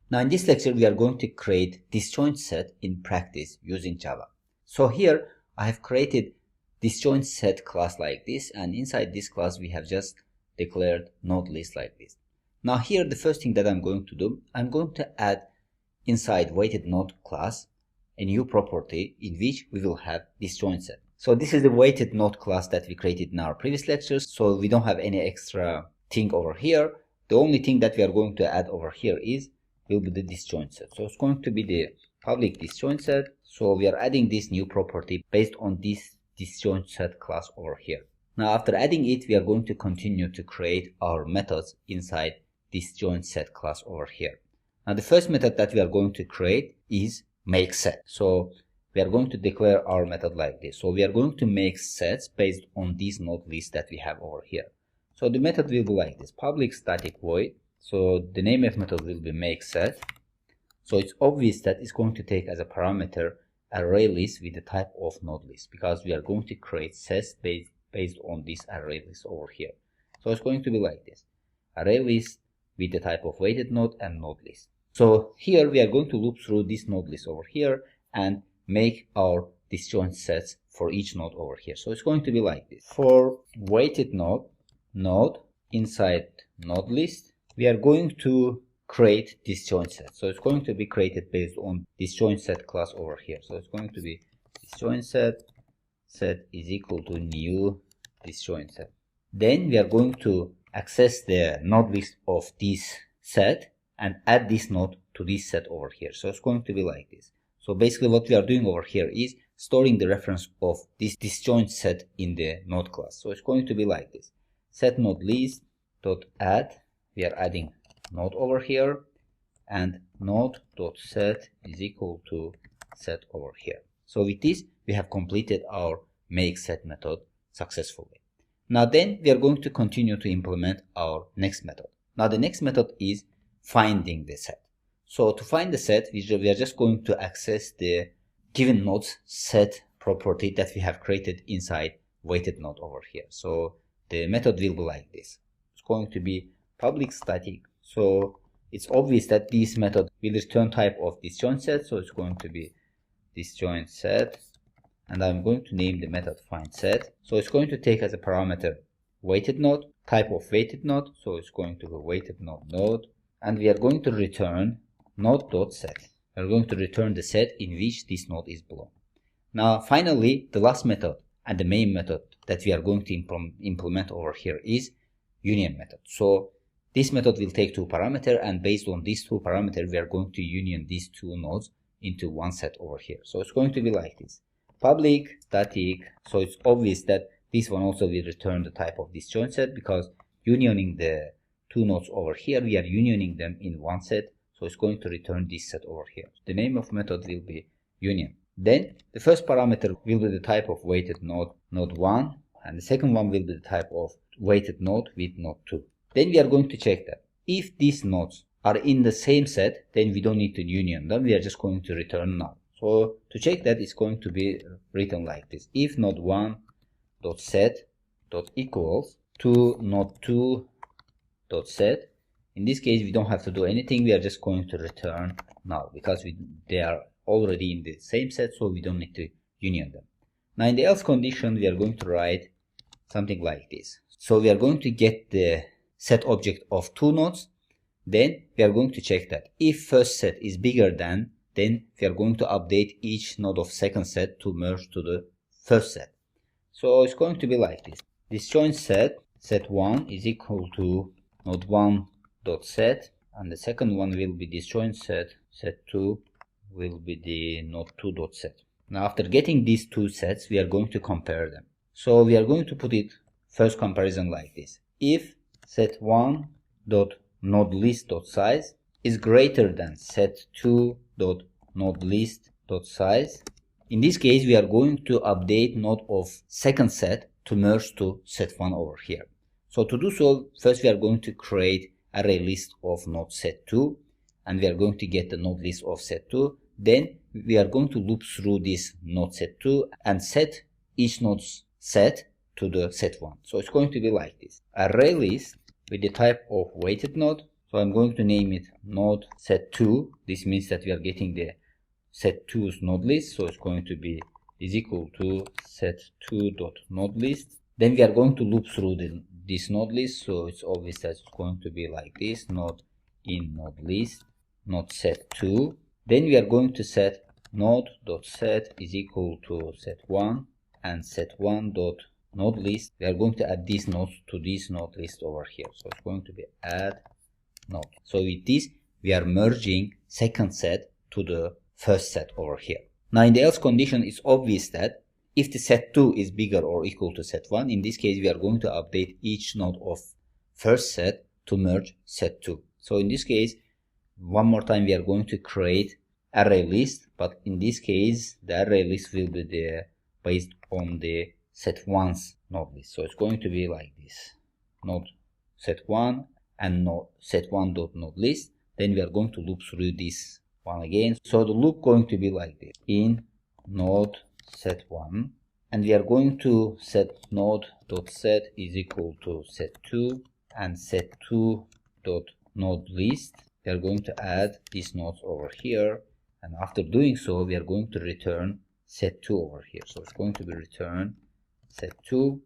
Now in this lecture, we are going to create disjoint set in practice using Java. So here I have created disjoint set class like this, and inside this class we have just declared node list like this. Now here the first thing that I'm going to do, I'm going to add inside weighted node class a new property in which we will have disjoint set. So this is the weighted node class that we created in our previous lectures, so we don't have any extra thing over here. The only thing that we are going to add over here will be the disjoint set. So it's going to be the public disjoint set. So we are adding this new property based on this disjoint set class over here. Now after adding it, we are going to continue to create our methods inside disjoint set class over here. Now the first method that we are going to create is make set. So we are going to declare our method like this. So we are going to make sets based on this node list that we have over here. So the method will be like this: public static void. So the name of method will be make set. So it's obvious that it's going to take as a parameter array list with the type of node list, because we are going to create sets based on this array list over here. So it's going to be like this: array list with the type of weighted node and node list. So here we are going to loop through this node list over here and make our disjoint sets for each node over here. So it's going to be like this: for weighted node inside node list, we are going to create disjoint set. So it's going to be created based on disjoint set class over here. So it's going to be disjoint set is equal to new disjoint set. Then we are going to access the node list of this set and add this node to this set over here. So it's going to be like this. So basically what we are doing over here is storing the reference of this disjoint set in the node class. So it's going to be like this: set node list dot add. We are adding node over here, and node dot set is equal to set over here. So with this we have completed our make set method successfully. Now then we are going to continue to implement our next method. Now the next method is finding the set. So to find the set, we are just going to access the given nodes set property that we have created inside weighted node over here. So the method will be like this: it's going to be public static. So it's obvious that this method will return type of disjoint set. So it's going to be disjoint set, and I'm going to name the method find set. So it's going to take as a parameter weighted node, type of weighted node. So it's going to be weighted node, and we are going to return node.set. We are going to return the set in which this node is belong. Now finally, the last method and the main method that we are going to implement over here is union method. So this method will take two parameters, and based on these two parameters we are going to union these two nodes into one set over here. So it's going to be like this: public static. So it's obvious that this one also will return the type of disjoint set, because unioning the two nodes over here, we are unioning them in one set. So it's going to return this set over here. The name of method will be union. Then the first parameter will be the type of weighted node, node 1, and the second one will be the type of weighted node with node 2. Then we are going to check that if these nodes are in the same set, then we don't need to union them. We are just going to return null. So to check that, it's going to be written like this: if node 1 dot set dot equals to node 2 dot set. In this case we don't have to do anything, we are just going to return null, because they are already in the same set, so we don't need to union them. Now in the else condition we are going to write something like this. So we are going to get the set object of two nodes, then we are going to check that if first set is bigger than, then we are going to update each node of second set to merge to the first set. So it's going to be like this: disjoint set set1 is equal to node 1 dot set, and the second one will be disjoint set set2 will be the node 2 dot set. Now after getting these two sets, we are going to compare them. So we are going to put it first comparison like this: if set1 dot node list dot size is greater than set2 dot node list dot size. In this case we are going to update node of second set to merge to set1 over here. So to do so, first we are going to create array list of node set2, and we are going to get the node list of set2. Then we are going to loop through this node set2 and set each node's set to the set1. So it's going to be like this: array list with the type of weighted node. So So I'm going to name it node set2. This means that we are getting the set2's node list. So it's going to be is equal to set2.node list. Then we are going to loop through this node list. So it's obvious that it's going to be like this: node in node list, node set2. Then we are going to set node.set is equal to set1 and set1.node list. We are going to add these nodes to this node list over here. So it's going to be add node. So with this, we are merging second set to the first set over here. Now in the else condition, it's obvious that if the set2 is bigger or equal to set1, in this case, we are going to update each node of first set to merge set2. So in this case, one more time, we are going to create array list, but in this case, the array list will be based on the set1's node list. So it's going to be like this: node set1 and node set1.node list. Then we are going to loop through this one again. So the loop going to be like this: in node set1, and we are going to set node.set is equal to set2 and set2.node list. We are going to add these nodes over here, and after doing so, we are going to return set2 over here. So it's going to be return set2,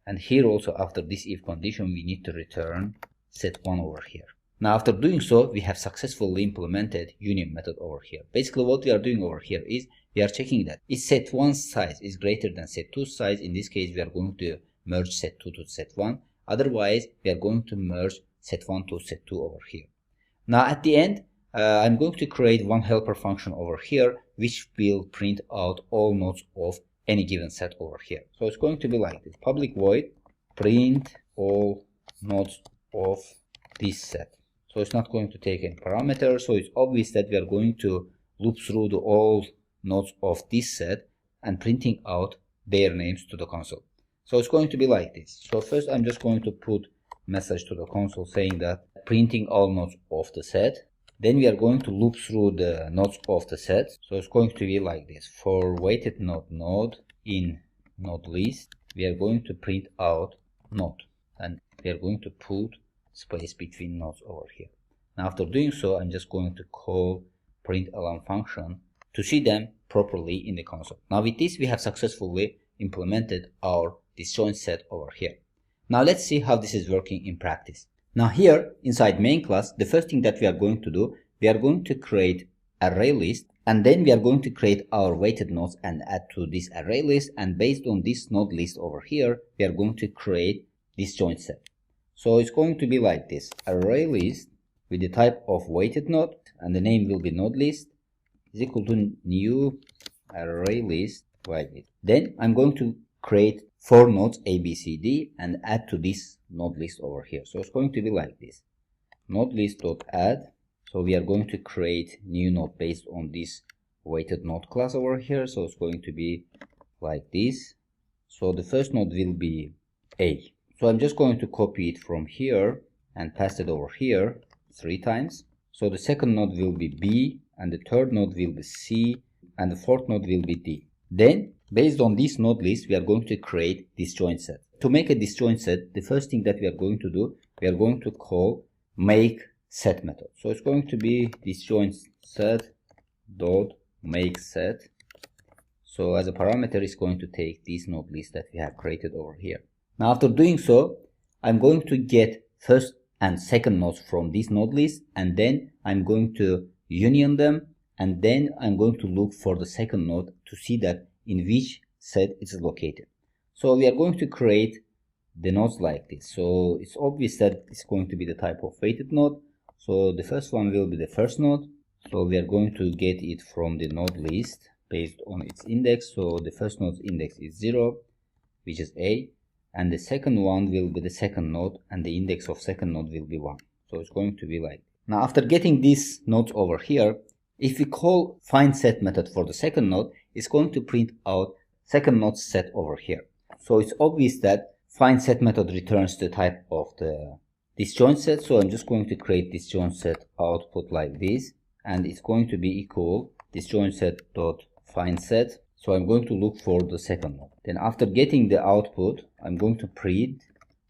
and here also after this if condition, we need to return set1 over here. Now after doing so, we have successfully implemented union method over here. Basically what we are doing over here is we are checking that if set1's size is greater than set2's size. In this case, we are going to merge set2 to set1. Otherwise, we are going to merge set1 to set2 over here. Now at the end, I'm going to create one helper function over here, which will print out all nodes of any given set over here. So it's going to be like this: public void print all nodes of this set. So it's not going to take any parameter. So it's obvious that we are going to loop through all nodes of this set and printing out their names to the console. So it's going to be like this. So first I'm just going to put message to the console saying that printing all nodes of the set. Then we are going to loop through the nodes of the set. So it's going to be like this: for weighted node in node list, we are going to print out node, and we are going to put space between nodes over here. Now after doing so, I'm just going to call println function to see them properly in the console. Now with this, we have successfully implemented our disjoint set over here. Now let's see how this is working in practice. Now here inside main class, the first thing that we are going to do, we are going to create array list, and then we are going to create our weighted nodes and add to this array list, and based on this node list over here, we are going to create disjoint set. So it's going to be like this: array list with the type of weighted node, and the name will be node list, is equal to new array list weighted. Then I'm going to create 4 nodes A, B, C, D and add to this node list over here. So it's going to be like this: node list.add. So we are going to create new node based on this weighted node class over here. So it's going to be like this. So the first node will be A. So I'm just going to copy it from here and pass it over here 3 times. So the second node will be B, and the third node will be C, and the fourth node will be D. Then, based on this node list, we are going to create disjoint set. To make a disjoint set, the first thing that we are going to do, we are going to call make set method. So it's going to be disjoint set dot make set. So as a parameter, it's going to take this node list that we have created over here. Now after doing so, I'm going to get first and second nodes from this node list, and then I'm going to union them, and then I'm going to look for the second node to see that in which set it's located. So we are going to create the nodes like this. So it's obvious that it's going to be the type of weighted node. So the first one will be the first node. So we are going to get it from the node list based on its index. So the first node's index is 0, which is A. And the second one will be the second node, and the index of second node will be 1. So it's going to be like. Now after getting these nodes over here, if we call find set method for the second node, it's going to print out second node's set over here. So it's obvious that find set method returns the type of the disjoint set. So I'm just going to create disjoint set output like this, and it's going to be equal disjoint set dot find set. So I'm going to look for the second node. Then after getting the output, I'm going to print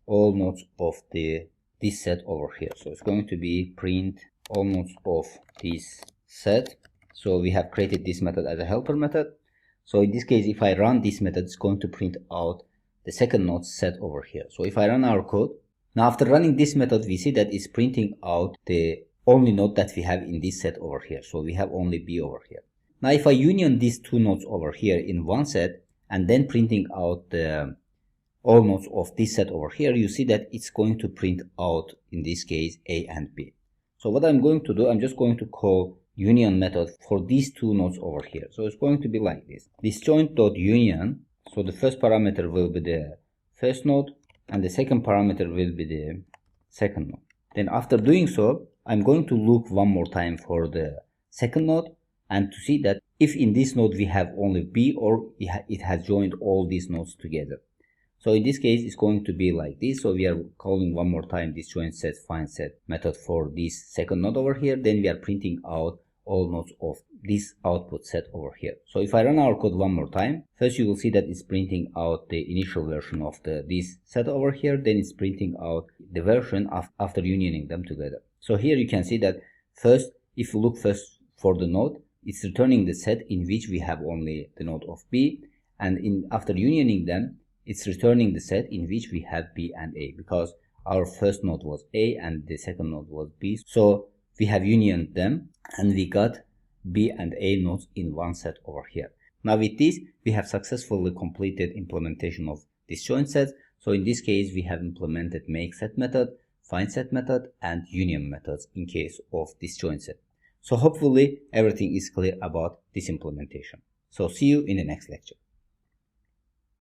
all nodes of the this set over here. So it's going to be print all nodes of this set. So we have created this method as a helper method. So in this case, if I run this method, it's going to print out the second node set over here. So if I run our code, now after running this method, we see that it's printing out the only node that we have in this set over here. So we have only B over here. Now if I union these two nodes over here in one set and then printing out the all nodes of this set over here, you see that it's going to print out, in this case, A and B. So what I'm going to do, I'm just going to call union method for these two nodes over here. So it's going to be like this. Disjoint.union. So the first parameter will be the first node and the second parameter will be the second node. Then after doing so, I'm going to look one more time for the second node and to see that if in this node we have only B or it has joined all these nodes together. So in this case, it's going to be like this. So we are calling one more time disjoint set find set method for this second node over here. Then we are printing out all nodes of this output set over here. So if I run our code one more time, first you will see that it's printing out the initial version of this set over here. Then it's printing out the version after unioning them together. So here you can see that first, if you look first for the node, it's returning the set in which we have only the node of B, and after unioning them, it's returning the set in which we have B and A, because our first node was A and the second node was B. So we have unioned them and we got B and A nodes in one set over here. Now with this, we have successfully completed implementation of disjoint sets. So in this case, we have implemented make set method, find set method, and union methods in case of disjoint set. So hopefully everything is clear about this implementation. So see you in the next lecture.